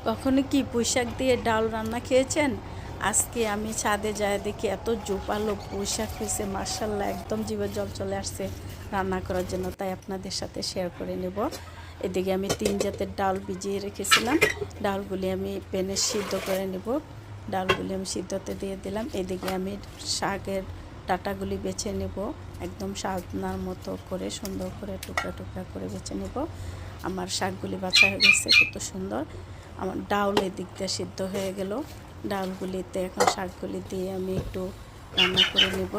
কখনো কি পুঁইশাক দিয়ে ডাল রান্না খেয়েছেন? আজকে আমি ছাদে যাই দেখি এত জোপালো পুঁইশাক হয়েছে, মার্শাল্লাহ, একদম জিভে জল চলে আসছে রান্না করার জন্য, তাই আপনাদের সাথে শেয়ার করে নেব। এদিকে আমি 3 জাতের ডাল ভিজিয়ে রেখেছিলাম, ডালগুলি আমি প্যানে সিদ্ধ করে নেব। ডালগুলি আমি সিদ্ধতে দিয়ে দিলাম। এদিকে আমি শাকের ডাঁটাগুলি বেছে নেব, একদম সাজনার মতো করে সুন্দর করে টুকরা টুকরা করে বেছে নেব। আমার শাকগুলি বাছা হয়ে গেছে, কত সুন্দর। আমার ডাউল এদিক দিয়ে সিদ্ধ হয়ে গেল। ডাউলগুলিতে এখন শাকগুলি দিয়ে আমি একটু রান্না করে নেব।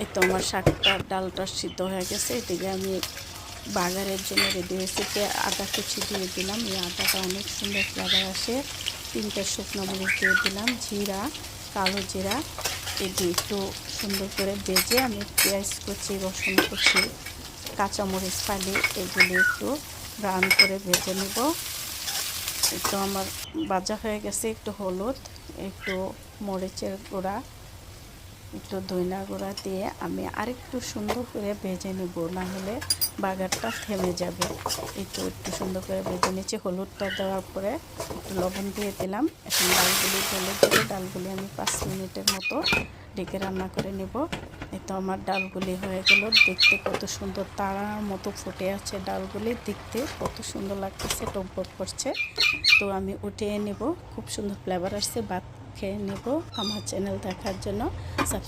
এই তো আমার শাকটা ডালটা সিদ্ধ হয়ে গেছে। এদিকে আমি বাগারের জন্য রেডি হয়েছে, আদা কুচি দিয়ে দিলাম। এই আদাটা অনেক সুন্দর ফ্লেভার আসে। 3টা শুকনো মরিচ দিয়ে দিলাম, জিরা, কালো জিরা। এটি একটু সুন্দর করে ভেজে আমি পেঁয়াজ কুচি, রসুন কুচি, কাঁচামরিচ ফালি এগুলি একটু ব্রাউন করে ভেজে নেব। একটু আমার ভাজা হয়ে গেছে। একটু হলুদ, একটু মরিচের গুঁড়া, একটু ধনিয়া গুঁড়া দিয়ে আমি আরেকটু সুন্দর করে ভেজে নেব, না হলে বাগারটা থেমে যাবে। একটু সুন্দর করে ভেজে নিচ্ছি। হলুদটা দেওয়ার পরে একটু লবণ দিয়ে দিলাম। এখন ডালগুলি ঢেলে দিয়ে ডালগুলি আমি 5 মিনিটের মতো ঢেকে রান্না করে নেব। এই তো আমার ডালগুলি হয়ে গেল। দেখতে কত সুন্দর তারার মতো ফুটে আছে ডালগুলি, দেখতে কত সুন্দর লাগতেছে, টকবক করছে। তো আমি উঠিয়ে নেব। খুব সুন্দর ফ্লেভার আসছে, ভাত খেয়ে নেব। আমার চ্যানেল দেখার জন্য সাবস্ক্রাইব